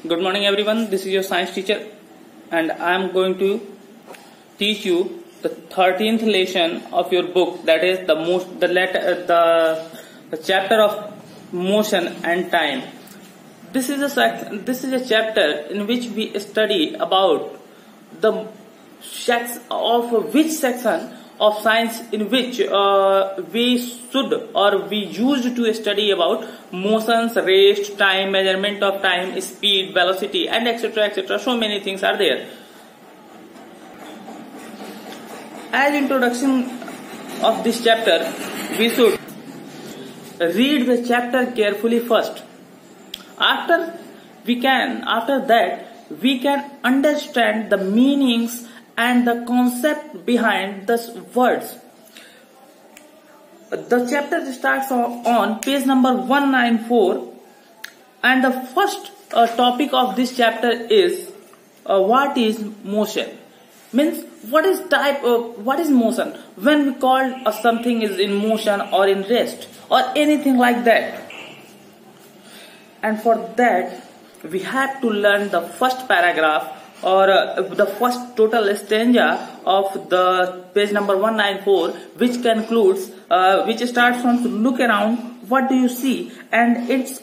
Good morning everyone, this is your science teacher and I am going to teach you the 13th lesson of your book, that is the chapter of motion and time. This is a chapter in which we study about the which section of science in which we used to study about motions, rest, time, measurement of time, speed, velocity, and etc. So many things are there. As introduction of this chapter, we should read the chapter carefully first. After that we can understand the meanings and the concept behind the words. The chapter starts on page number 194, and the first topic of this chapter is what is motion. Means what is motion? When we call something is in motion or in rest or anything like that. And for that we have to learn the first paragraph or the first total stanza of the page number 194, which concludes, which starts from look around, what do you see, and its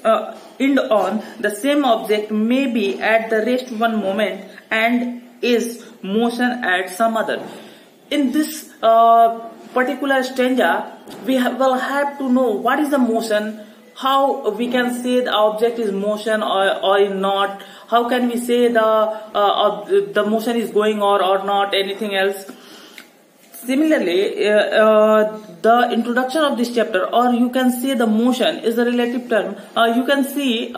end on the same object may be at the rest one moment and is motion at some other. In this particular stanza, we will have to know what is the motion, how we can say the object is motion or not, how can we say the motion is going or not, anything else. Similarly, the introduction of this chapter, or you can say the motion, is a relative term. You can see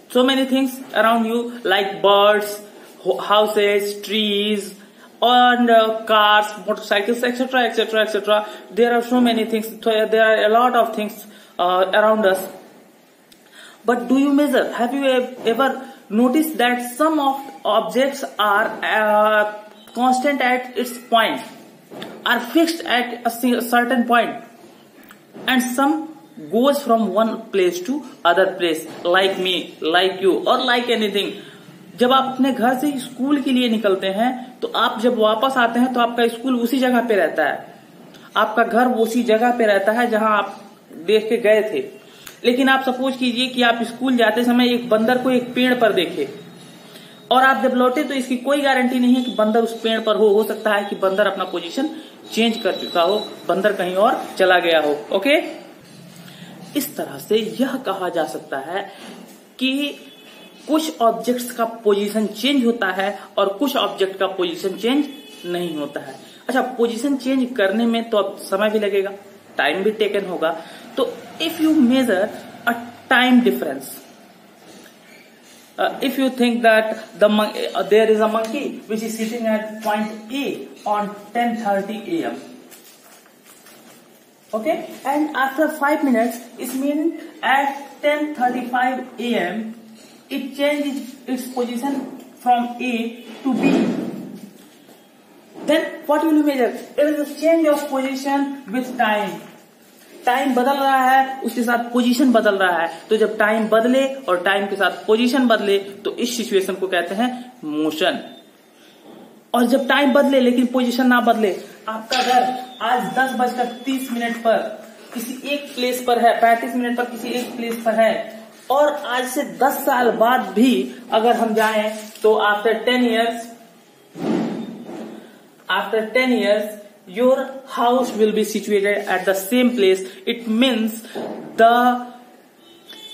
so many things around you like birds, houses, trees, and cars, motorcycles, etc. There are so many things. There are a lot of things around us. But do you measure? Have you ever noticed that some of objects are constant at its point, are fixed at a certain point, and some goes from one place to other place, like me, like you, or like anything. जब आप अपने घर से school के लिए निकलते हैं तो आप जब वापस आते हैं तो आपका स्कूल उसी जगह पे रहता है, आपका घर उसी जगह पे रहता है जहां आप देख के गए थे. लेकिन आप सपोज कीजिए कि आप स्कूल जाते समय एक बंदर को एक पेड़ पर देखे और आप जब लौटे तो इसकी कोई गारंटी नहीं है कि बंदर उस पेड़ पर हो सकता है कि बंदर अपना पोजीशन चेंज कर चुका हो, बंदर कहीं और चला गया हो. ओके, इस तरह से यह कहा जा सकता है कि कुछ ऑब्जेक्ट्स का पोजीशन चेंज होता है और कुछ ऑब्जेक्ट का पोजीशन चेंज नहीं होता है. अच्छा, पोजीशन चेंज करने में तो अब समय भी लगेगा, टाइम भी टेकन होगा. तो if you measure a time difference, if you think that there is a monkey which is sitting at point A on 10:30 a.m. okay, and after 5 minutes, it means at 10:35 a.m. it changes its position from A to B. Then what will you measure? It is a change of position with time. Time बदल रहा है, उसके साथ position बदल रहा है. तो जब टाइम बदले और टाइम के साथ पोजीशन बदले तो इस सिचुएशन को कहते हैं मोशन. और जब टाइम बदले लेकिन पोजीशन ना बदले, आपका घर आज 10:30 पर किसी एक प्लेस पर है, 35 मिनट पर किसी एक प्लेस पर है, और आज से 10 साल बाद भी अगर हम जाएं तो after 10 years your house will be situated at the same place. It means the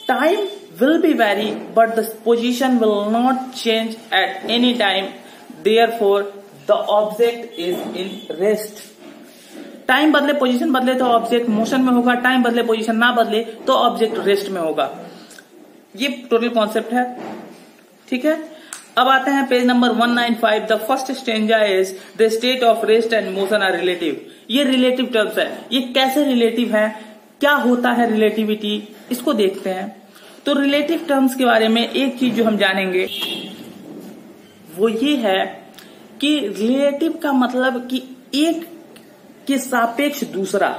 time will be vary but the position will not change at any time. Therefore the object is in rest. Time बदले position बदले तो object motion में होगा, time बदले position ना बदले तो object rest में होगा. ये टोटल कॉन्सेप्ट है. ठीक है, अब आते हैं page number 195. The first stanza is the state of rest and motion are relative. ये रिलेटिव टर्म्स है. ये कैसे रिलेटिव है, क्या होता है रिलेटिविटी, इसको देखते हैं. तो रिलेटिव टर्म्स के बारे में एक चीज जो हम जानेंगे वो ये है कि रिलेटिव का मतलब कि एक के सापेक्ष दूसरा.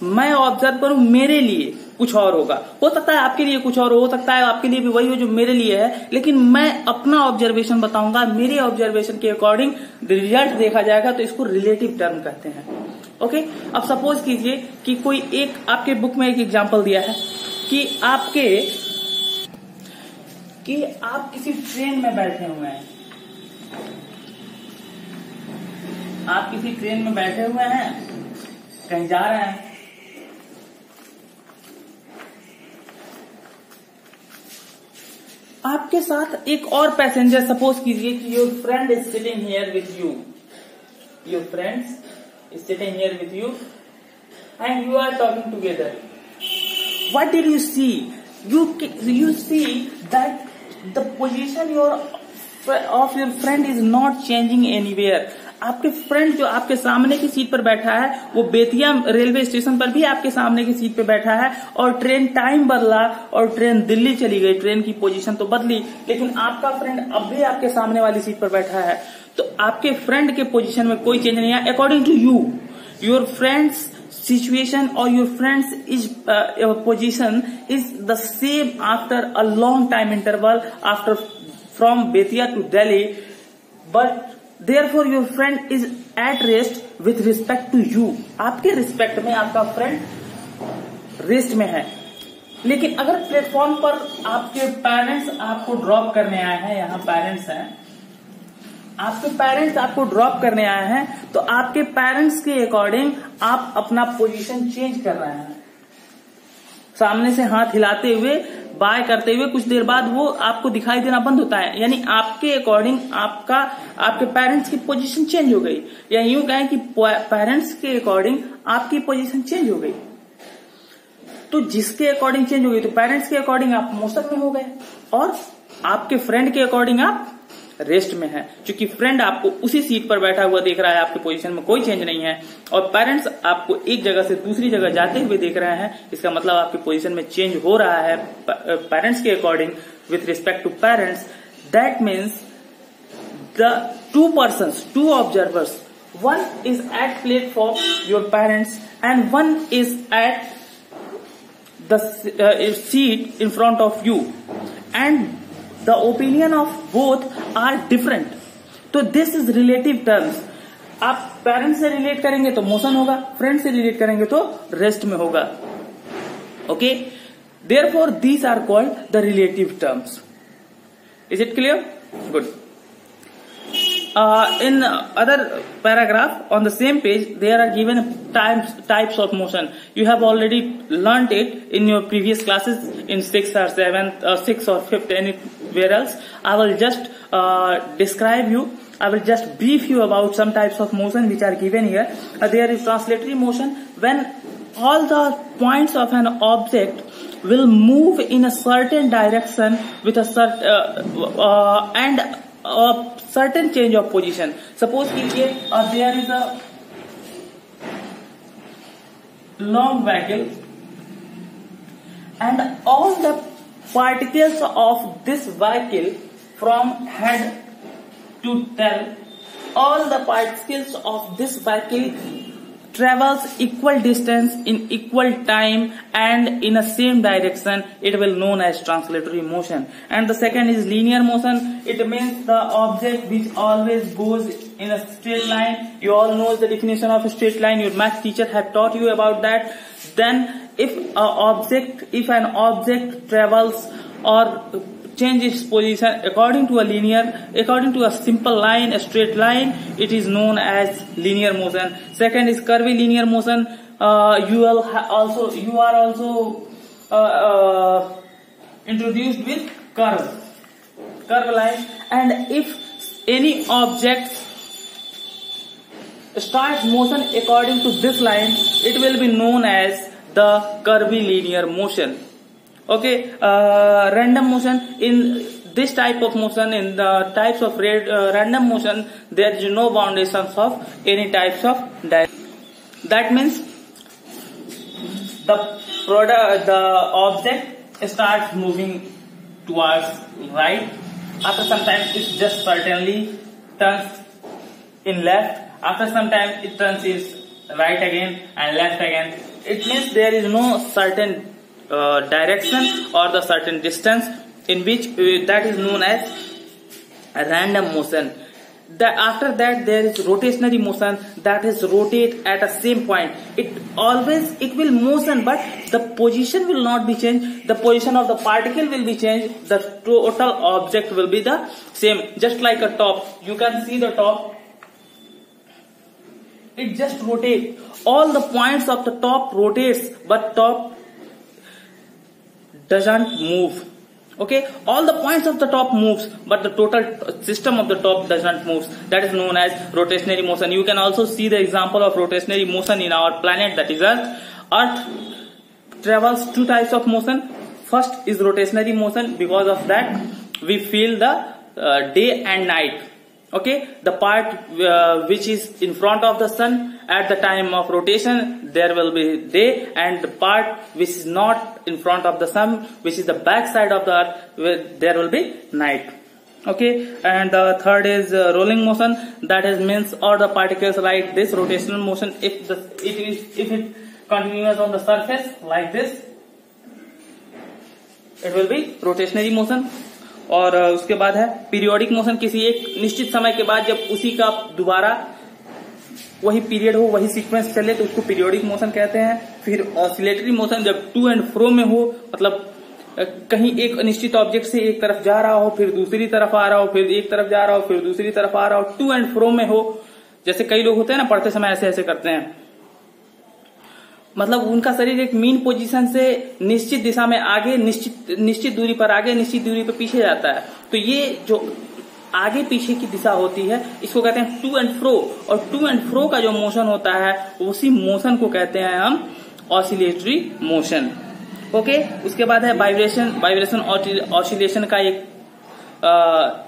मैं ऑब्जर्व करूं मेरे लिए कुछ और होगा, हो सकता है आपके लिए कुछ और हो सकता है आपके लिए भी वही हो जो मेरे लिए है, लेकिन मैं अपना ऑब्जर्वेशन बताऊंगा, मेरे ऑब्जर्वेशन के अकॉर्डिंग रिजल्ट देखा जाएगा, तो इसको रिलेटिव टर्म कहते हैं। ओके, अब सपोज कीजिए कि कोई एक आपके बुक में एक एग्जांपल दिया है कि आप किसी ट्रेन में बैठे हुए हैं, आप किसी ट्रेन में बैठे हुए हैं, कहीं जा रहे हैं, आपके साथ एक और पैसेंजर, सपोज कीजिए कि your friend is sitting here with you, your friends is sitting here with you and you are talking together. What did you see? You see that the position of your friend is not changing anywhere. आपके friend जो आपके सामने की seat पर बैठा है वो Bettiah railway station पर भी आपके सामने की सीट पर बैठा है, और ट्रेन टाइम बदला और ट्रेन दिल्ली चली गई, ट्रेन की पोजीशन तो बदली, लेकिन आपका फ्रेंड अब भी आपके सामने वाली सीट पर बैठा है. तो आपके फ्रेंड के पोजीशन में कोई चेंज नहीं है. According to you, your friends situation or your friends is your position is the same after a long time interval after from Betia to Delhi, but therefore your friend is at rest with respect to you. आपके respect में आपका friend rest में है. लेकिन अगर platform पर आपके parents आपको ड्रॉप करने आए हैं, यहाँ पेरेंट्स हैं, आपके पेरेंट्स आपको ड्रॉप करने आए हैं, तो आपके पेरेंट्स के अकॉर्डिंग आप अपना पोजीशन चेंज कर रहे हैं. सामने से हाथ हिलाते हुए, बाय करते हुए कुछ देर बाद वो आपको दिखाई देना बंद होता है, यानी आपके अकॉर्डिंग आपके पेरेंट्स की पोजीशन चेंज हो गई, या यूं कहें कि पेरेंट्स के अकॉर्डिंग आपकी पोजीशन चेंज हो गई. तो जिसके अकॉर्डिंग चेंज हो गई, तो पेरेंट्स के अकॉर्डिंग आप मोशन में हो गए और आपके फ्रेंड के अकॉर्डिंग आप रेस्ट में है. क्योंकि फ्रेंड आपको उसी सीट पर बैठा हुआ देख रहा है, आपकी पोजीशन में कोई चेंज नहीं है, और पेरेंट्स आपको एक जगह से दूसरी जगह जाते हुए देख रहे हैं. इसका मतलब आपकी पोजीशन में चेंज हो रहा है पेरेंट्स के according with respect to parents. That means the two observers, one is at platform your parents and one is at the seat in front of you, and the opinion of both are different. तो this is relative terms. आप parents से relate करेंगे तो motion होगा, friend से relate करेंगे तो rest में होगा. Okay, therefore these are called the relative terms. Is it clear? Good. In other paragraph on the same page, there are given types of motion. You have already learnt it in your previous classes in 6th or 7th or 6th or 5th, anywhere else. I will just describe you. I will just brief you about some types of motion which are given here. There is translatory motion, when all the points of an object will move in a certain direction with a certain and a certain change of position. Suppose कीजिए there is a long vehicle and all the particles of this vehicle from head to tail, all the particles of this vehicle travels equal distance in equal time and in a same direction. It will known as translatory motion. And the second is linear motion. It means the object which always goes in a straight line. You all know the definition of a straight line. Your math teacher have taught you about that. Then if an object travels or change its position according to a simple line, a straight line, it is known as linear motion. Second is curvilinear motion. You are also introduced with curve line. And if any object starts motion according to this line, it will be known as the curvilinear motion. Okay, random motion. In this type of motion, in the types of random motion, there is no foundations of any types of direction. That means the object starts moving towards right. After some time, it just certainly turns in left. After some time, it turns is right again and left again. It means there is no certain direction or the certain distance in which that is known as random motion. After that there is rotationary motion, that is rotate at a same point. It will motion, but the position will not be changed. The position of the particle will be changed. The total object will be the same. Just like a top, you can see the top. It just rotates. All the points of the top rotates, but top doesn't move. Okay, all the points of the top moves, but the total system of the top doesn't move. That is known as rotationary motion. You can also see the example of rotationary motion in our planet, that is Earth. Earth travels two types of motion. First is rotationary motion. Because of that, we feel the day and night. Okay, the part which is in front of the sun at the time of rotation, there will be day, and the part which is not in front of the sun, which is the back side of the earth, there will be night. Okay, and the third is rolling motion. That is means all the particles like this rotational motion. If it continues on the surface like this, it will be rotationary motion. और उसके बाद है periodic motion. किसी एक निश्चित समय के बाद जब उसी का दोबारा वही पीरियड हो, वही सीक्वेंस चले, तो उसको पीरियोडिक मोशन कहते हैं. फिर ऑसिलेटरी मोशन, जब टू एंड फ्रो में हो, मतलब कहीं एक निश्चित ऑब्जेक्ट से एक तरफ जा रहा हो, फिर दूसरी तरफ आ रहा हो, फिर एक तरफ जा रहा हो, फिर दूसरी तरफ आ रहा हो, टू एंड फ्रो में हो. जैसे कई लोग होते हैं ना, पढ़ते समय ऐसे ऐसे करते हैं, मतलब उनका शरीर एक मीन पोजीशन से निश्चित दिशा में आगे, निश्चित दूरी पर आगे, निश्चित दूरी पर पीछे जाता है. तो ये जो आगे पीछे की दिशा होती है, इसको कहते हैं टू एंड फ्रो. और टू एंड फ्रो का जो मोशन होता है, उसी मोशन को कहते हैं हम ऑसिलेटरी मोशन. ओके, उसके बाद है वाइब्रेशन ऑसिलेशन का एक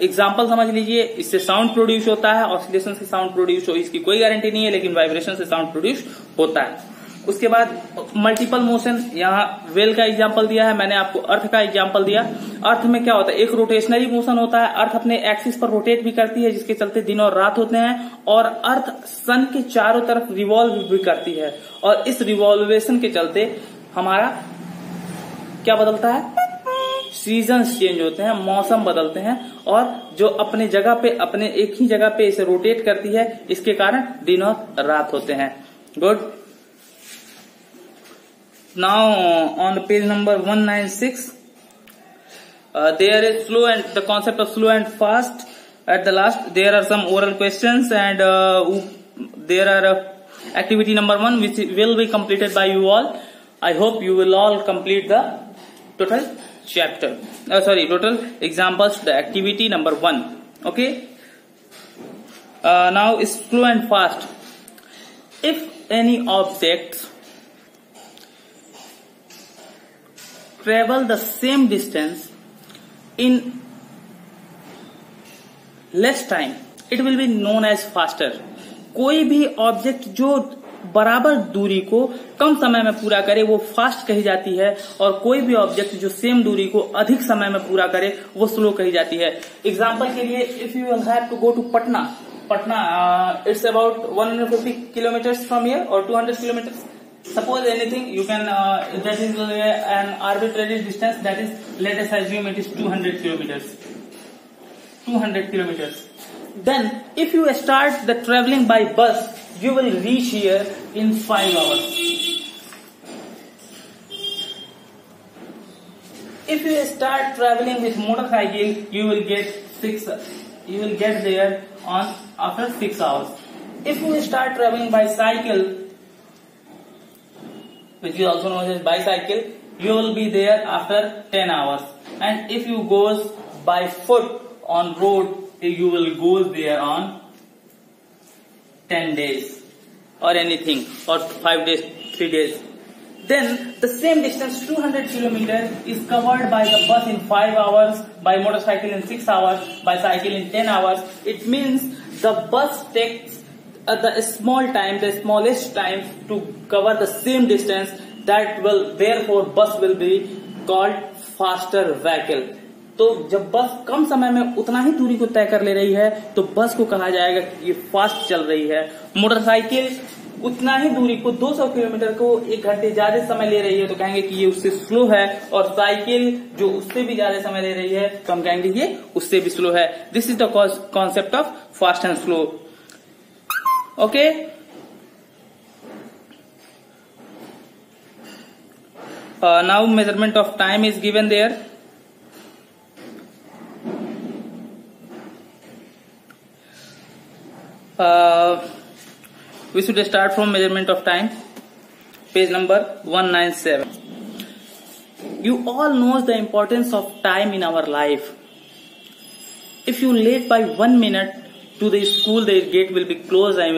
एग्जाम्पल समझ लीजिए. इससे साउंड प्रोड्यूस होता है. ऑसिलेशन से साउंड प्रोड्यूस हो इसकी कोई गारंटी नहीं है, लेकिन वाइब्रेशन से साउंड प्रोड्यूस होता है. उसके बाद मल्टीपल मोशन. यहाँ वेल का एग्जांपल दिया है मैंने आपको, अर्थ का एग्जांपल दिया. अर्थ में क्या होता है, एक रोटेशनरी मोशन होता है. अर्थ अपने एक्सिस पर रोटेट भी करती है, जिसके चलते दिन और रात होते हैं. और अर्थ सन के चारों तरफ रिवॉल्व भी करती है. और इस रिवॉल्वेशन के चलते हमारा क्या बदलता है, सीजन्स चेंज होते हैं, मौसम बदलते हैं. और जो अपने जगह पे, अपने एक ही जगह पे इसे रोटेट करती है, इसके कारण दिन और रात होते हैं. Good. Now on page number 196, there is slow and the concept of slow and fast. At the last, there are some oral questions, and there are activity number 1 which will be completed by you all. I hope you will all complete the total chapter. Total examples. The activity number 1. Okay. Now is slow and fast. If any objects travel the same distance in less time, it will be known as faster. कोई भी object जो बराबर दूरी को कम समय में पूरा करे, वो फास्ट कही जाती है. और कोई भी ऑब्जेक्ट जो सेम दूरी को अधिक समय में पूरा करे, वो स्लो कही जाती है. एग्जाम्पल के लिए, if you will have to go to Patna, it's about 150 kilometers from here or 200 kilometers. Suppose anything, you can that is an arbitrary distance, that is, let us assume it is 200 kilometers. 200 kilometers. Then if you start the traveling by bus, you will reach here in 5 hours. If you start traveling with motorcycle, you will get there on after 6 hours. If you start traveling by cycle, which is also known as bicycle, you will be there after 10 hours. And if you goes by foot on road, you will go there on 10 days or anything, or 5 days, 3 days. Then the same distance, 200 kilometers, is covered by the bus in 5 hours, by motorcycle in 6 hours, by cycle in 10 hours. It means the bus takes the smallest time to cover the same distance. That will, therefore bus will be called faster vehicle. तो जब बस कम समय में उतना ही दूरी को तय कर ले रही है, तो बस को कहा जाएगा कि ये फास्ट चल रही है. मोटरसाइकिल उतना ही दूरी को 200 किलोमीटर को 1 घंटे ज्यादा समय ले रही है तो कहेंगे कि ये उससे स्लो है, और साइकिल जो उससे भी ज्यादा समय ले रही है तो हम कहेंगे ये उससे भी स्लो है। This is the concept of fast and slow. Okay, now measurement of time is given there. We should start from measurement of time, page number 197. You all know the importance of time in our life. If you late by 1 minute to the school, the gate will be closed and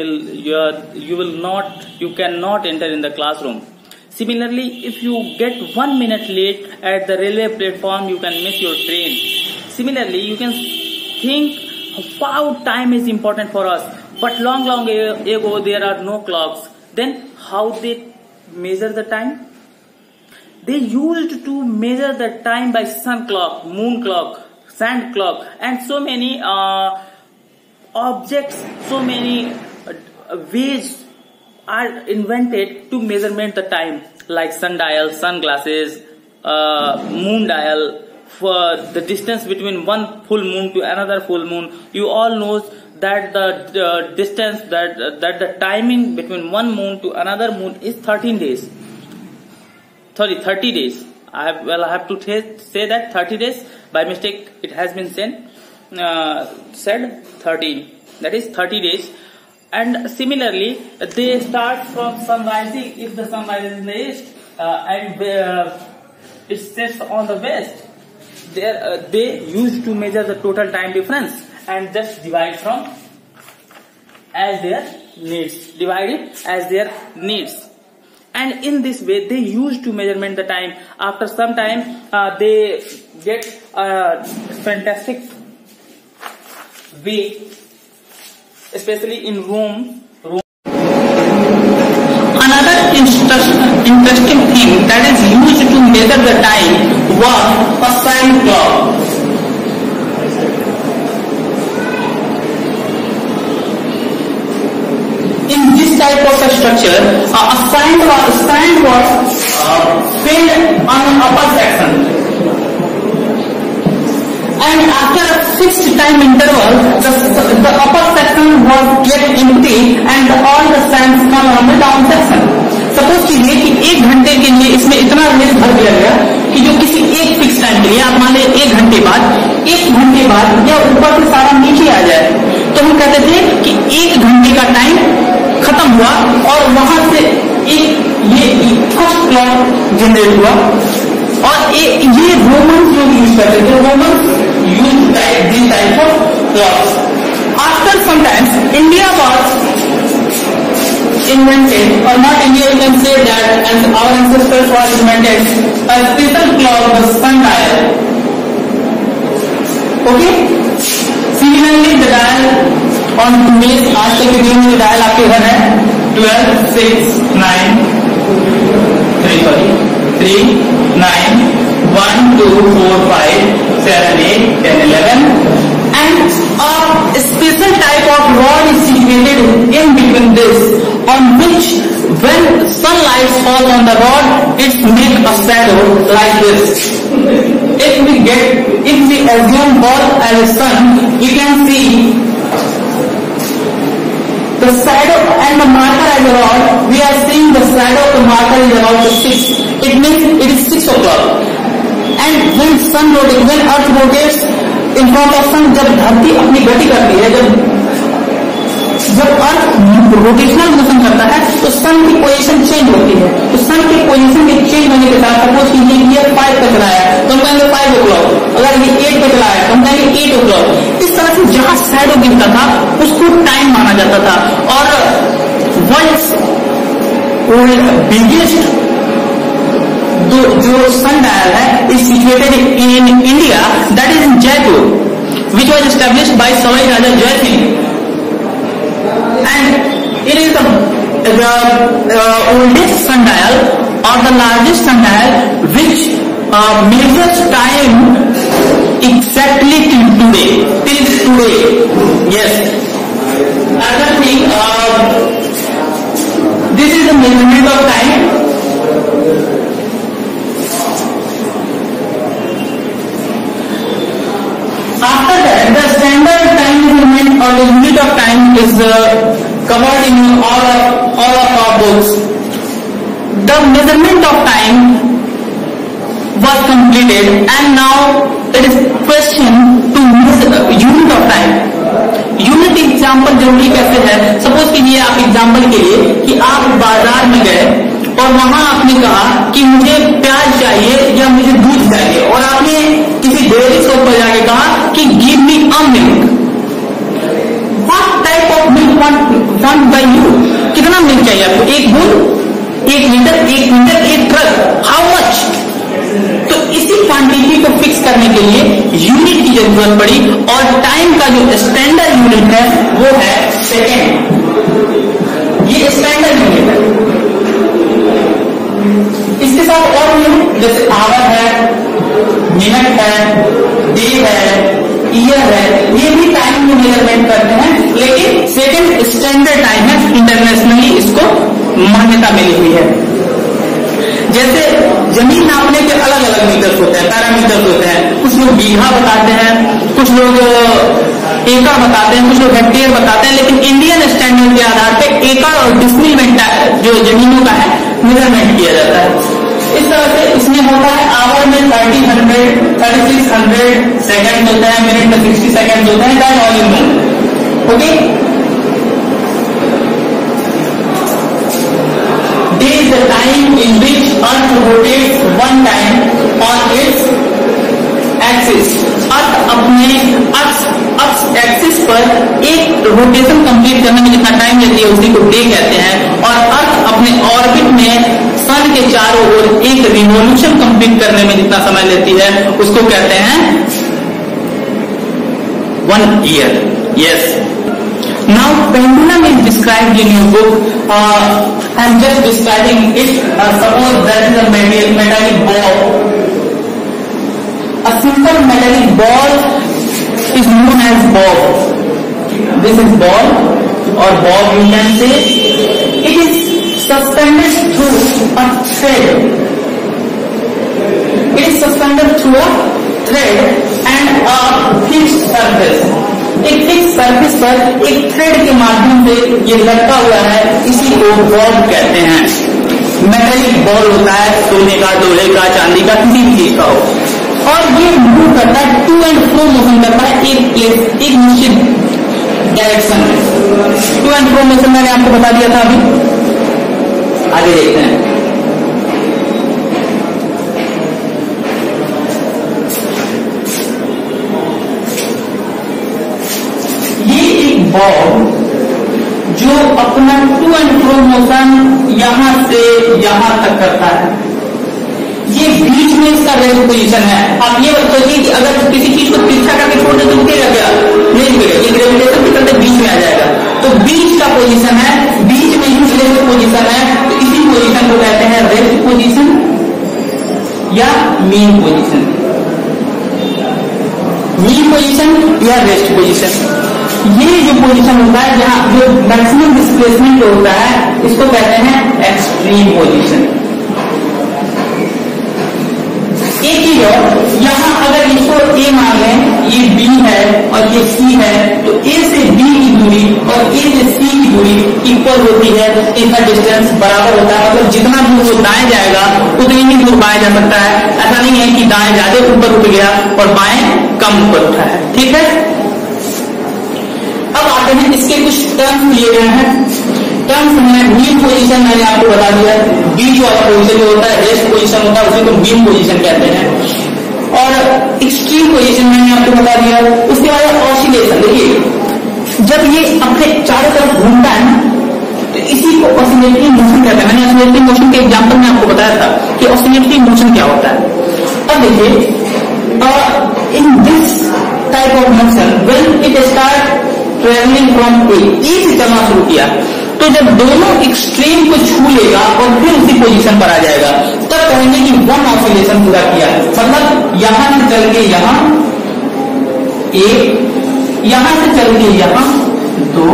you cannot enter in the classroom. Similarly, if you get 1 minute late at the railway platform, you can miss your train. Similarly, you can think how time is important for us. But long ago there are no clocks. Then how they measure the time? They used to measure the time by sun clock, moon clock, sand clock, and so many objects, so many ways are invented to measurement the time, like sundial, sunglasses, moon dial, for the distance between one full moon to another full moon. You all know that the distance that the timing between one moon to another moon is 13 days. Sorry, 30 days. I have to say that 30 days. By mistake, it has been said 13. That is 30 days. And similarly, they start from sunrising. If the sun rises in the east and it sets on the west, they used to measure the total time difference and just divide from as their needs. Divide it as their needs. And in this way, they used to measurement the time. After some time, they get a fantastic way, especially in Rome. Another interesting thing that is used to measure the time was a sand clock. In this type of a structure, a sand was filled on an upper section, and after a fixed time interval, the upper section was get empty and all the sands come on the down section. Suppose कीजिए कि 1 घंटे के लिए इसमें इतना race भर दिया गया कि जो किसी एक फिक्स टाइम के लिए, आप मान लें 1 घंटे बाद या ऊपर से सारा नीचे आ जाए, तो हम कहते थे कि 1 घंटे का टाइम खत्म हुआ और वहां से ये फर्स्ट क्लॉक जनरेट हुआ। और ये रोमन्स जो यूज करते थे, Romans use this type of clocks. After some times India was invented, or not India, you can say that, and our ancestors was invented a special clock, the sundial. Okay, similarly the dial on today's आज तक के दिन में dial आपके घर है 12, 6, 9, 3, 9, 1, 2, 4, 5, 7, 8, 10, 11, and a special type of rod is situated in between this, on which when sunlight falls on the rod, it makes a shadow like this. If we assume ball as a sun, you can see the shadow and the marker as a rod. We are seeing the shadow of the marker is around 6. It means it is 6 o'clock. And when Earth rotates in front of sun, जब धरती अपनी गति करती है, जब अर्थ rotational motion करता है तो सन की पोजीशन चेंज होती है। तो सन की पोजीशन के चेंज होने के साथ सपोज कीजिए कि 5 पे चला है तो हम कहेंगे 5 o'clock, अगर ये 8 पे चला है तो हम कहेंगे 8 o'clock। इस तरह से जहां शैडो गिरता था उसको टाइम माना जाता था। और वर्ल्ड्स बिगेस्ट जो सन डायल है is situated in India, that is in Jaipur, which was established by Sawai Raja Jai Singh. And it is the oldest sundial or the largest sundial which measures time exactly till today. Yes. Another thing, After that, the standard time measurement or the unit of time is covered in all of our books. The measurement of time was completed, and now it is question to measure unit of time. Unit example जरूरी कैसे है? Suppose कीजिए आप example के लिए कि आप बाजार में गए और वहां आपने कहा कि मुझे प्याज चाहिए या मुझे दूध चाहिए, और आपने किसी डेयरी शॉप पर जाके कहा कि give me a milk. What type of milk want bye you? कितना मिल्क चाहिए आपको? 1 बूंद, 1 litre, 1 litre, 1 truck, how much? तो इसी क्वांटिटी को फिक्स करने के लिए यूनिट की जरूरत पड़ी, और टाइम का जो स्टैंडर्ड यूनिट है वो है सेकेंड. ये स्टैंडर्ड यूनिट है. इसके साथ और यूनिट जैसे आवर है, मिनट है, डे है, ईयर है, ये भी टाइम में मेजरमेंट करते हैं, लेकिन सेकेंड स्टैंडर्ड टाइम है. इंटरनेशनली इसको मान्यता मिली हुई है. जैसे जमीन नापने के अलग अलग मीटर्स होते हैं, पैरामीटर्स होते हैं. कुछ लोग बीघा बताते हैं, कुछ लोग एकड़ बताते हैं, कुछ लोग हेक्टेयर बताते हैं, लेकिन इंडियन स्टैंडर्ड के आधार पे एकड़ और डिसिमिल में जो जमीनों का है मेजरमेंट किया जाता है. इस तरह से इसमें होता है आवर में 3000, 3600 सेकंड होता है, मिनट में 60 सेकंड होता है. That all you know. Okay. Day is the time in which Earth rotates one time on its axis. अर्थ अपने अक्ष एक्सिस पर एक रोटेशन कंप्लीट करने में जितना टाइम लेती है उसी को डे कहते हैं, और अर्थ अपने ऑर्बिट में सन के चारों ओर एक रिवॉल्यूशन कंप्लीट करने में जितना समय लेती है उसको कहते हैं 1 year. Yes. Now pendulum is described in your book. I am just describing it. Suppose that is a metallic ball. A simple metallic ball is known as bob. This is ball or bob you can say. It is suspended through a thread. It is suspended through a thread and a fixed surface. एक fix surface पर एक thread के माध्यम से ये लटका हुआ है, इसी को बॉब कहते हैं. मेटालिक बॉल होता है, सोने का, लोहे का, चांदी का, किसी भी चीज का हो, और ये मूव करता है, टू एंड फ्रो मोशन करता है एक प्लेस, एक निश्चित डायरेक्शन में. टू एंड फ्रो मोशन मैंने आपको बता दिया था. अभी आगे देखते हैं. बॉब जो अपना टू एंड फ्रो मोशन यहां से यहां तक करता है, ये बीच में इसका रेस्ट पोजीशन है. आप ये सोचिए कि अगर किसी चीज को तिरछा करके छोड़ दे तो गिरेगा क्या? नहीं गिरेगा. ये ग्रेविटेशन के चलते बीच में आ जाएगा. तो बीच का पोजीशन है, बीच में ही रेस्ट पोजीशन है, तो इसी पोजीशन को कहते हैं रेस्ट पोजीशन या मीन पोजीशन. मीन पोजीशन या रेस्ट पोजीशन, ये जो पोजीशन होता है जहां जो मैक्सिमम डिस्प्लेसमेंट होता है इसको कहते हैं एक्सट्रीम पोजीशन. एक चीज और, यहाँ अगर इसको ए मान लें, ये बी है और ये सी है, तो ए से बी की दूरी और ए से सी की दूरी इक्वल होती है. इनका डिस्टेंस बराबर होता है, मतलब जितना दूर वो दाएं जाएगा उतनी ही दूर बाएं जा सकता है. ऐसा नहीं है कि दाएं ज्यादा ऊपर उठ गया और बाएं कम ऊपर उठा है. ठीक है. अब आते हैं, इसके कुछ टर्म्स दिए गए हैं. टर्म्स में मीन पोजीशन मैंने आपको बता दिया. बीच वाला पोजीशन जो होता है रेस्ट पोजीशन होता है, उसी को मीन पोजीशन कहते हैं. और एक्सट्रीम पोजीशन मैंने आपको बता दिया. उसके बाद ऑसिलेशन. देखिए जब ये अपने चारों तरफ घूमता है तो इसी को ऑसिलेटरी मोशन कहते हैं. मैंने ऑसिलेटरी मोशन के एग्जाम्पल में आपको बताया था कि ऑसिलेटरी मोशन क्या होता है. अब देखिए in this type of motion when it start travelling from A से चलना शुरू किया, तो जब दोनों एक्सट्रीम को छू लेगा और फिर उसी पोजीशन पर आ जाएगा, तब कहेंगे कि वन ऑसिलेशन पूरा किया. मतलब यहां से चल के यहां एक, यहां से चल के यहां दो,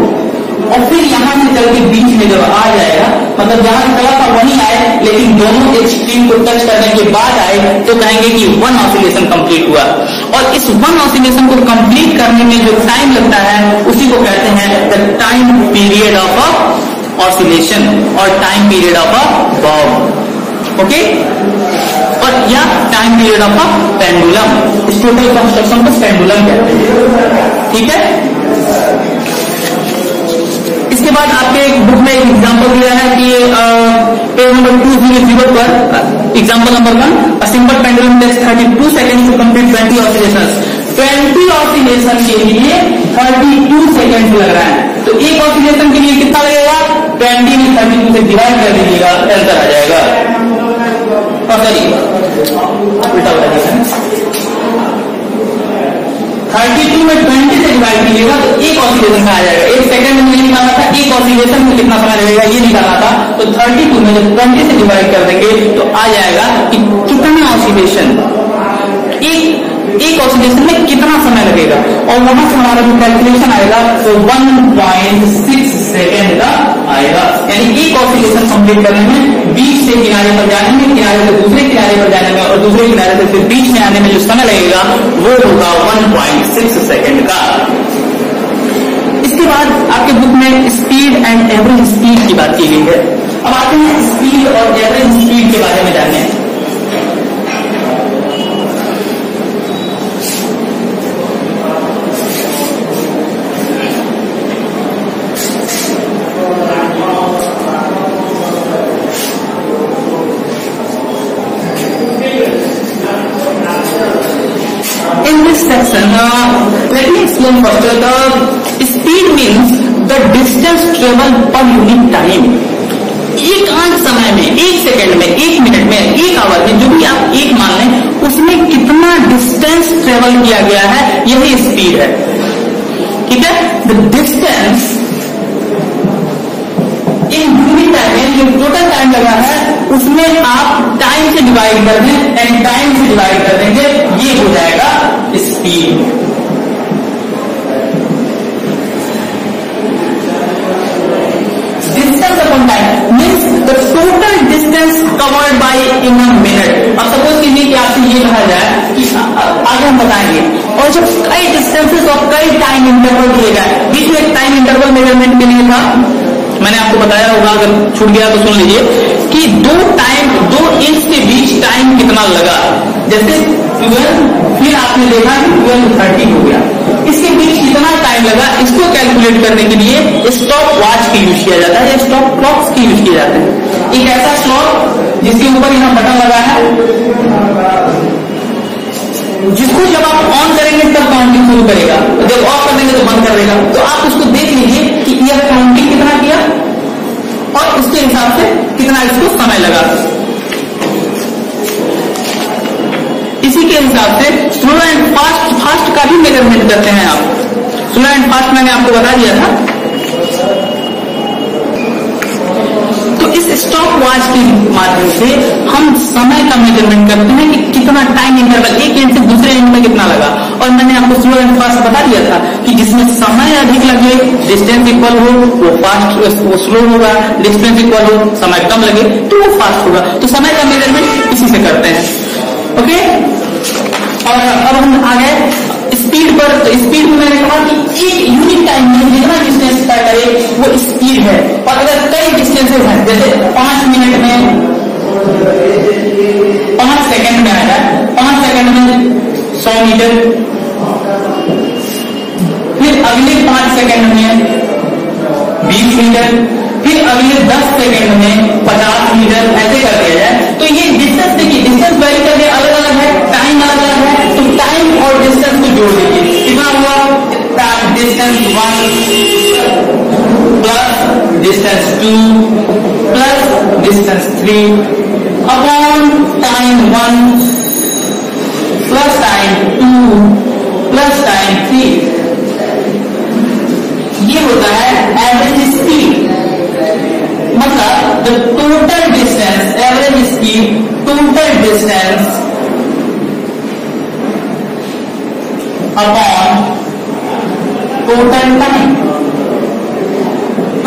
और फिर यहां से चल के बीच में जब आ जाएगा, मतलब जहां से चला था वहीं आए, लेकिन दोनों एक्सट्रीम को टच करने के बाद आए, तो कहेंगे कि वन ऑसिलेशन कंप्लीट हुआ। और इस वन ऑसिलेशन को कंप्लीट करने में जो टाइम लगता है उसी को कहते हैं the time period of a oscillation और time period of a bob. Okay, और या time period of a pendulum. इस टोटल कंस्ट्रक्शन को पेंडुलम कहते हैं। ठीक है, इसके बाद आपके बुक में एक एग्जांपल दिया है कि पेज नंबर 200 पर example number 1, a simple pendulum takes 32 second to complete 20 oscillations. 20 oscillation के लिए 32 सेकंड लग रहा है, तो एक ऑसिलेशन के लिए कितना लगेगा? 20 में 32 से डिवाइड कर दीजिएगा, आंसर आ जाएगा। उल्टा हो जाएगा, 32 में 20 से डिवाइड कीजिएगा तो एक ऑसिलेशन में आ जाएगा। एक सेकंड में निकालना था, एक ऑसिलेशन में कितना समय लगेगा ये निकालना था, तो 32 में जब 20 से डिवाइड कर देंगे तो आ जाएगा कि कितना ऑसिलेशन, एक ऑसिलेशन में कितना समय लगेगा। और वहां से हमारा जो कैलकुलेशन आएगा तो 1.6 सेकेंड का आएगा। यानी एक ऑसिलेशन कंप्लीट करने में बीच से किनारे पर जाने में, किनारे से दूसरे किनारे पर जाने में और दूसरे किनारे से फिर बीच में आने में जो समय लगेगा वो होगा 1.6 सेकेंड का। इसके बाद आपके बुक में स्पीड एंड एवरेज स्पीड की बात की गई है। अब आते हैं स्पीड और एवरेज स्पीड के बारे में जानने। Let me explain first. The speed means the distance traveled per unit time. एक अंक समय में, एक सेकंड में, एक मिनट में, एक आवर में, जो भी आप एक मान लें, उसमें कितना डिस्टेंस ट्रेवल किया गया है, यही स्पीड है। ठीक है, the distance in unit time में जो टोटल टाइम लगा है उसमें आप टाइम से डिवाइड कर दें एंड टाइम से डिवाइड कर देंगे, ये हो जाएगा speed. Distance upon time means the total distance covered by in a minute. अब सपोज कीजिए कि आपसे ये कहा जाए कि आगे हम बताएंगे, और जब कई डिस्टेंसेस और कई टाइम इंटरवल दिए गए, बीच में टाइम इंटरवल मेजरमेंट के लिए था, मैंने आपको बताया होगा, अगर छूट गया तो सुन लीजिए कि 2 इंच के बीच टाइम कितना लगा। जैसे 12, फिर आपने देखा कि 12 30 हो गया, इसके बीच कितना टाइम लगा, इसको कैलकुलेट करने के लिए स्टॉप वॉच की यूज किया जाता है या स्टॉप क्लॉक्स की यूज किए जाते हैं। एक ऐसा क्लॉक जिसके ऊपर यहाँ बटन लगा है, जिसको जब आप ऑन करेंगे तब काउंटिंग शुरू करेगा, जब ऑफ कर देंगे तो बंद कर देगा। तो आप उसको देख लीजिए कि यह काउंटिंग कितना किया और उसके हिसाब से कितना इसको समय लगा। इसी के हिसाब से स्लो एंड फास्ट का भी मेजरमेंट करते हैं आप। स्लो एंड फास्ट मैंने आपको बता दिया था। तो इस स्टॉप वॉच के माध्यम से हम समय का मेजरमेंट करते हैं कि कितना टाइम इंटरवल एक एंड से दूसरे एंड में कितना लगा। और मैंने आपको स्लो एंड फास्ट बता दिया था कि जिसमें समय अधिक लगे, डिस्टेंस इक्वल हो, वो फास्ट, वो स्लो होगा, डिस्टेंस इक्वल हो, समय कम लगे तो वो फास्ट होगा। तो समय का मेजरमेंट इसी से करते हैं। ओके, और अब हम आ गए स्पीड पर। तो स्पीड में मैंने कहा कि एक यूनिट टाइम में जितना डिस्टेंस तय करे वो स्पीड है। और अगर कई डिस्टेंसेस हैं, जैसे 5 मिनट में 5 सेकंड में आएगा, 5 सेकंड में 100 मीटर, फिर अगले 5 सेकंड में 20 मीटर, फिर अगले 10 सेकंड में 50 मीटर, ऐसे कर दिया जाए तो ये डिस्टेंस देखिए, डिस्टेंस वेरी करके अलग अलग है, टाइम अलग अलग है। तो टाइम और डिस्टेंस को जोड़ दीजिए, कितना हुआ? Distance 1 plus distance 2 plus distance 3 upon time 1 plus time 2 plus time 3। ये होता है एवरेज स्पीड। मतलब the total distance, average speed, total distance upon total time.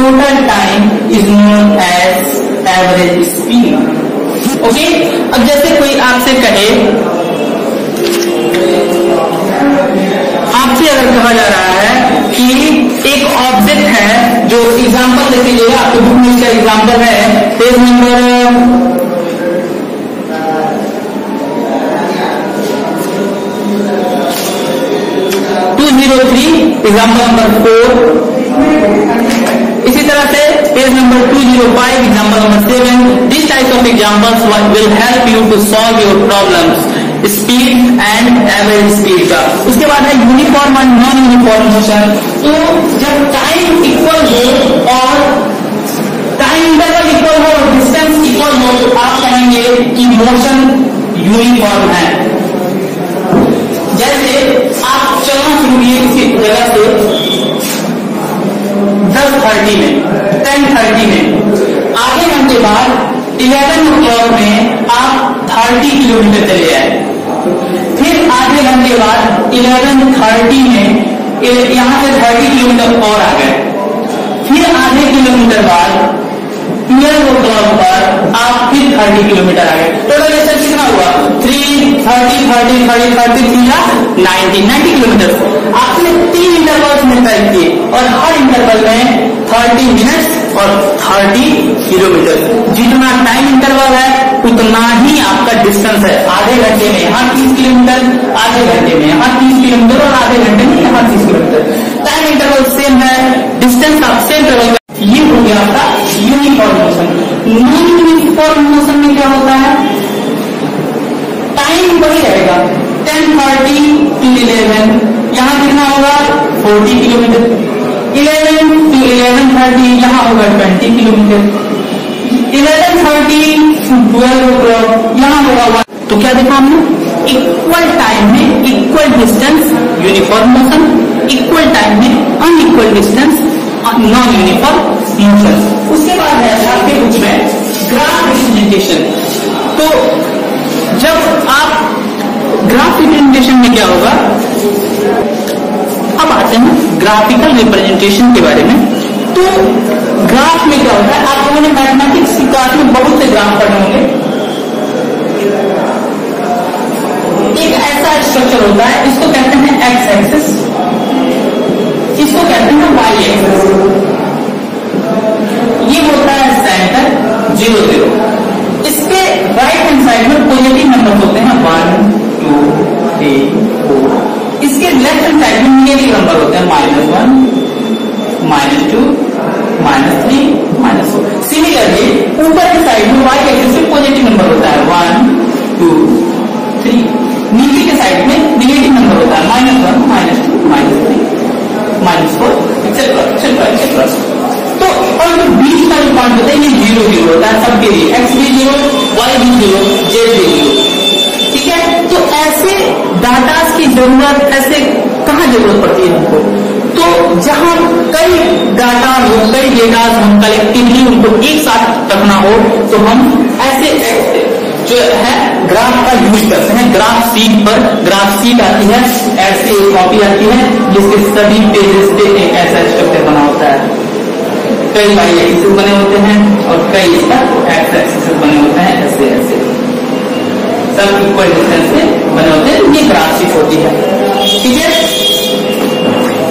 Total time is known as average speed. Okay, अब जैसे कोई आपसे कहे, आपसे अगर कहा जा रहा है कि एक ऑब्जेक्ट है, जो एग्जांपल देख लीजिएगा, आपके बुक में इसका एग्जांपल है, पेज नंबर 203, एग्जाम्पल नंबर 4। इसी तरह से page number 205, example number 7। This type of examples will help you to solve your problems, speed and average speed का। उसके बाद है uniform and non uniform motion. तो जब टाइम इक्वल हो और टाइम इंटरवल इक्वल हो और डिस्टेंस इक्वल हो तो आप कहेंगे कि मोशन यूनिफॉर्म है। जैसे आप चलना शुरू किए किसी जगह से 10:30 में, 10:30 में, आधे घंटे बाद 11 o'clock में आप 30 किलोमीटर चले आए। फिर आधे घंटे बाद 11:30 में यहां से 30 किलोमीटर और आ गए। फिर आधे किलोमीटर बाद 12 o'clock पर आप फिर 30 किलोमीटर आ गए। टोटल डिस्टेंस कितना हुआ? 90 किलोमीटर। आपने 3 इंटरवल्स में तय किए और हर इंटरवल में 30 मिनट्स और 30 किलोमीटर। जितना टाइम इंटरवल है उतना ही आपका डिस्टेंस है। आधे घंटे में यहाँ 30 किलोमीटर, आधे घंटे में यहाँ 30 किलोमीटर और आधे घंटे में यहाँ 30 किलोमीटर। टाइम इंटरवल सेम है, डिस्टेंस आप सेम ट्रेवल। ये हो गया आपका uniform motion. Non uniform motion में क्या होता है? टाइम वही रहेगा, 10:30 to 11, यहाँ कितना होगा? 40 किलोमीटर। 11 to 11:30 यहाँ होगा 20 किलोमीटर। 11:30 to 12 o'clock यहाँ होगा 1। तो क्या देखा हमने? इक्वल टाइम में equal distance uniform motion, equal time में unequal distance non uniform motion. उसके बाद है आपके बुक में ग्राफ रिप्रेजेंटेशन। तो जब आप ग्राफ रिप्रेजेंटेशन में क्या होगा, अब आते हैं ग्राफिकल रिप्रेजेंटेशन के बारे में। तो ग्राफ में क्या होता है? आप लोगों ने मैथमेटिक्स की क्लास में बहुत से ग्राफ पढ़े होंगे। एक ऐसा स्ट्रक्चर होता है, इसको कहते हैं एक्स एक्सिस, इसको कहते हैं वाई एक्सिस। ये होता है सेंटर 0 0। इसके राइट हैंड साइड में पॉजिटिव नंबर होते हैं 1 2 3 4। इसके लेफ्ट हैंड साइड में नेगेटिव नंबर होते हैं -1 -2 -3 -4। सिमिलरली ऊपर के साइड में वाई एक्सिस में पॉजिटिव नंबर होता है 1 2 3। नीचे के साइड में नेगेटिव नंबर होता है -1 -2 -3 -4 एक्सेट्रा। तो और जो बीच का जो पॉइंट होता है ये 0 0 होता है सबके लिए, एक्स भी 0, वाई भी 0, जेड भी 0। ठीक है, तो ऐसे डाटा की जरूरत ऐसे कहाँ जरूरत पड़ती है हमको? तो जहां कई डाटा हो, कई डेटा हम कलेक्टिवली उनको एक साथ रखना हो तो हम ऐसे जो है ग्राफ का यूज करते हैं। ग्राफ शीट पर, ग्राफ शीट आती है, ऐसे एक कॉपी आती है जिसके सभी पेजेस पे एक ऐसा स्ट्रक्चर बना होता है। कई वाई एक्सिस बने होते हैं और कई इसका एक्स एक्सिस बने होते हैं, ऐसे ऐसे सब इक्वल डिस्टेंस में बने होते हैं। ये ग्राफ शीट होती है। ठीक है,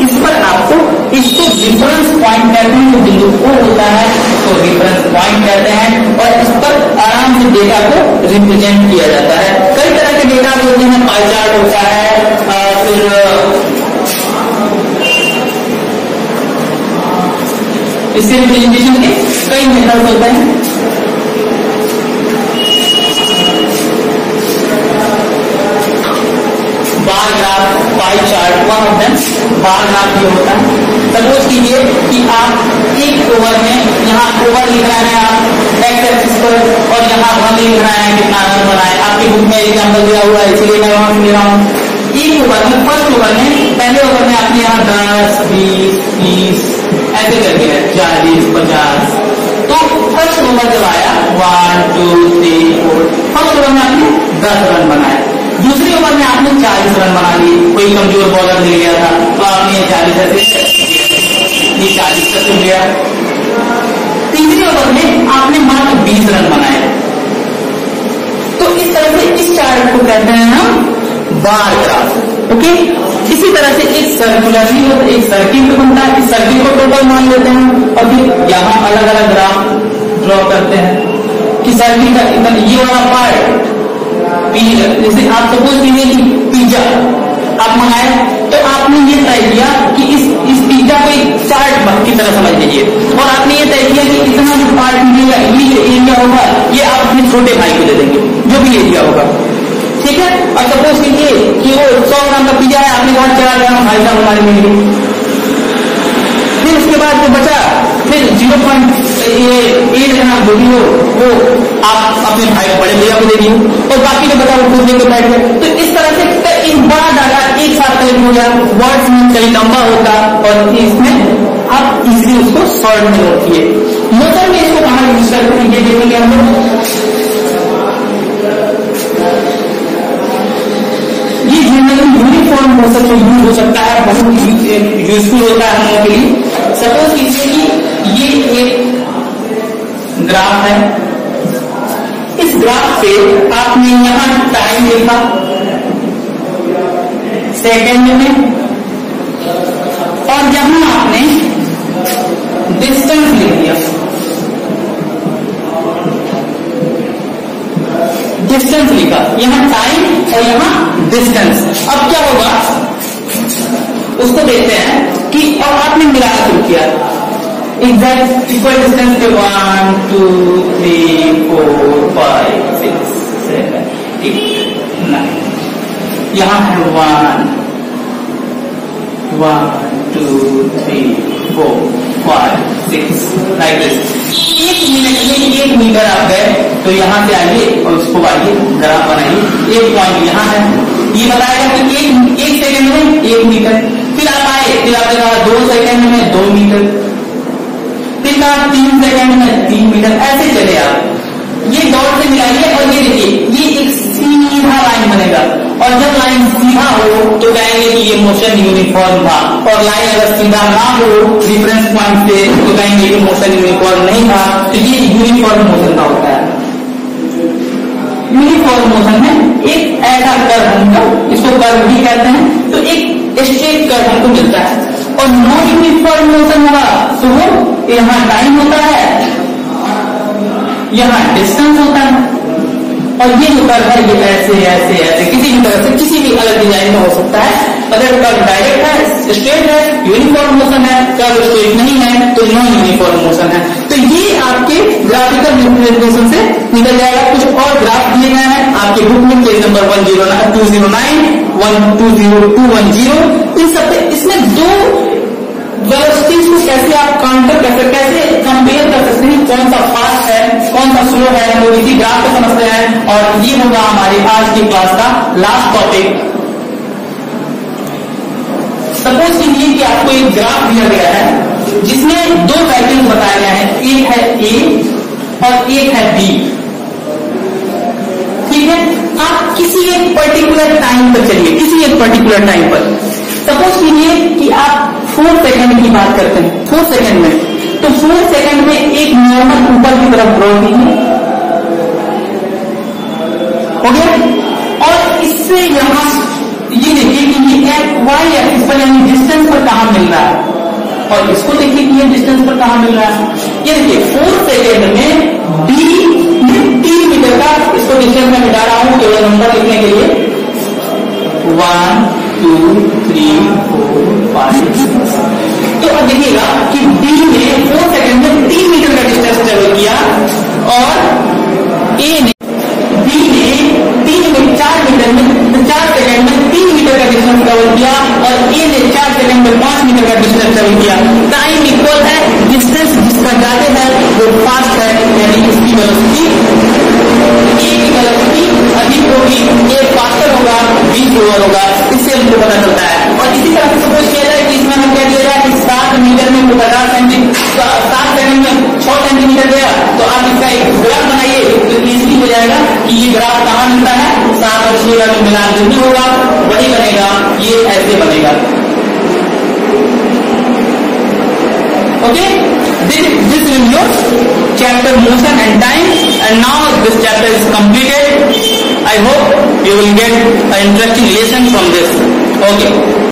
इस पर आपको इसको रिफरेंस पॉइंट कहते हैं। जो बिंदु O होता है तो रिफरेंस पॉइंट कहते हैं और इस पर आराम से डेटा को रिप्रेजेंट किया जाता है। कई तरह के डेटा होते हैं, पाई चार्ट होता है, फिर इसके रिप्रेजेंटेशन के कई मेथड्स होते हैं। Bar graph, pie chart, one of them bar graph ये होता है। सपोज कीजिए कि आप एक ओवर में यहाँ ओवर लिख रहे हैं आप एक्स एक्सिस पर और यहाँ रन लिख रहे हैं कितना रन बनाए। आपकी बुक में एग्जाम्पल दिया हुआ है इसलिए मैं वहां से ले रहा हूँ। एक ओवर में, फर्स्ट ओवर में, पहले ओवर में आपने यहाँ 10 20 30 ऐसे करके है 40 50। तो फर्स्ट ओवर जब आया 1 2 3 4, फर्स्ट ओवर में आपने 10 रन बनाए। दूसरे ओवर में आपने 40 रन बना लिए। कोई कमजोर बॉलर मिल गया था तो आपने 40 ऐसे ये 40 तक हो गया। 20 रन बनाए। तो इस तरह से इस चार्ट को कहते हैं हम बार ग्राफ। ओके, इसी तरह से एक सर्कुलर भी होता है, एक सर्किल बनता है, इस सर्किल को टोटल मान लेते हैं और फिर यहाँ अलग अलग ग्राफ ड्रॉ करते हैं कि सर्किल का इतना ये वाला पार्ट जैसे आप सपोज कीजिए कि पिज्जा आप मंगाए, तो आपने ये तय किया कि इस पिज्जा को एक चार्ट की तरह समझ लीजिए और आपने ये तय किया कि इतना जो पार्ट मिलेगा, ये जो एरिया होगा ये आप अपने छोटे भाई को दे देंगे, जो भी एरिया होगा, ठीक है। और सपोज कीजिए कि वो 100 ग्राम का पिज्जा है, आपने कहा 4 ग्राम भाई साहब हमारे मिलेंगे, फिर उसके बाद जो बचा फिर 0.8 ग्राम जो भी हो वो आप अपने भाई बड़े भैया को दे दिए और बाकी जो बचा वो खुद लेके बैठ गए। तो इस तरह से एक बड़ा डाटा एक साथ कलेक्ट हो गया, वर्ड्स में कहीं लंबा होगा और इसमें आप इजीली उसको शॉर्ट में रखिए। मोशन में इसको कहां यूज करते हैं ये देखेंगे हम लोग। ये जनरली यूनिफॉर्म मोशन में यूज हो सकता है, बहुत यूजफुल होता है हम लोगों के लिए। सपोज कीजिए कि ये एक ग्राफ है, इस ग्राफ पे आपने यहां टाइम लिखा सेकेंड में और यहां आपने डिस्टेंस लिख दिया, डिस्टेंस लिखा, यहां टाइम और यहां डिस्टेंस। अब क्या होगा उसको देखते हैं कि अब आपने मिलाना शुरू किया एग्जैक्ट इक्वल डिस्टेंस के 1 2 3 4 5 6 7 8 9 यहां है 1 2 3 4 5 6 लाइक दिस। 1 मिनट में 1 मीटर आप गए तो यहां से आइए और उसको आइए ग्राफ बनाइए। एक पॉइंट यहां है, ये बताएगा कि एक सेकंड में 1 मीटर, फिर आप आए फिर आपने कहा 2 सेकंड में 2 मीटर, फिर कहा 3 सेकंड में 3 मीटर, ऐसे चले आप। ये डॉट से मिलाइए और ये देखिए ये एक सीधा लाइन बनेगा और जब लाइन सीधा हो तो कहेंगे कि ये मोशन यूनिफॉर्म था, और लाइन अगर सीधा ना हो रिफरेंस पॉइंट से तो कहेंगे कि मोशन यूनिफॉर्म नहीं था। तो ये यूनिफॉर्म मोशन का होता है। यूनिफॉर्म मोशन में एक ऐसा कर्व हमको, इसको कर्व भी कहते हैं, तो एक स्ट्रेट कर्व हमको मिलता है। और नॉन यूनिफॉर्म मोशन होगा तो वो यहाँ टाइम होता है, यहाँ डिस्टेंस होता है, और ये जो कर्व है ये ऐसे ऐसे ऐसे किसी भी तरह से किसी भी अलग डिजाइन में हो सकता है। अगर कर्व डायरेक्ट है, स्ट्रेट है, यूनिफॉर्म मोशन है, कर्व स्ट्रेट नहीं है तो नॉन यूनिफॉर्म मोशन है। तो ये आपके ग्राफिकल रिप्रेजेंटेशन से निकल जाएगा। कुछ और ग्राफ दिए गए हैं आपके बुक में, पेज नंबर 109 209 120210। इन सब इसमें 2 वेलोसिटीज को कैसे आप काउंटर कर सकते, कैसे कंपेयर कर सकते हैं, कौन सा फास्ट है कौन सा स्लो है, वो इसी ग्राफ को समझते हैं। और ये होगा हमारी आज की क्लास का लास्ट टॉपिक। सपोज कीजिए कि आपको एक ग्राफ दिया गया है जिसमें 2 वैल्यूज बताए गए हैं, एक है A और एक है B, ठीक है। आप किसी एक पर्टिकुलर टाइम पर चलिए, किसी एक पर्टिकुलर टाइम पर सपोज कीजिए कि आप 4 सेकंड की बात करते हैं, 4 सेकंड में, तो 4 सेकंड में एक नॉर्मल ऊपर की तरफ ड्रॉ कीजिए, हो गया। और इससे यहां ये देखिए कि ये y एक्सिस पर यानी डिस्टेंस पर कहां मिल रहा है, और इसको देखिए कि ये डिस्टेंस पर कहां मिल रहा है। ये देखिए 4 सेकंड में d 3 मीटर का, इसको डिस्टेंस में मिटा रहा हूं केवल नंबर लिखने के लिए, 1 2 3 4 5 6। तो अब देखिएगा कि D ने 4 सेकंड में 3 मीटर का डिस्टेंस ट्रेवल किया और A ने B ने 4 मीटर में 4 सेकंड में 3 मीटर का डिस्टेंस ट्रेवल किया और A ने 4 सेकंड में 5 मीटर का डिस्टेंस ट्रेवल किया। टाइम इक्वल है, डिस्टेंस जिसका ज्यादा है वो फास्ट है, यानी इसकी वेलोसिटी A की वेलोसिटी अधिक होगी, A फास्टर होगा, B स्लोअर होगा, इससे हमको पता चलता है। और इसी तरह से सपोज किया जाए कि इसमें हम कह दिया जाए कि 7 मीटर में 50 सेंटीमीटर, 7 सेकंड में 6 सेंटीमीटर गया, तो आप इसका एक ग्राफ बनाइए तो इजीली हो जाएगा कि ये ग्राफ कहां मिलता है। 7 और 6 का मिलान जो भी होगा वही बनेगा, ये ऐसे बनेगा। Okay, this is your chapter motion and time, and now this chapter is completed. I hope you will get an interesting lesson from this. Okay.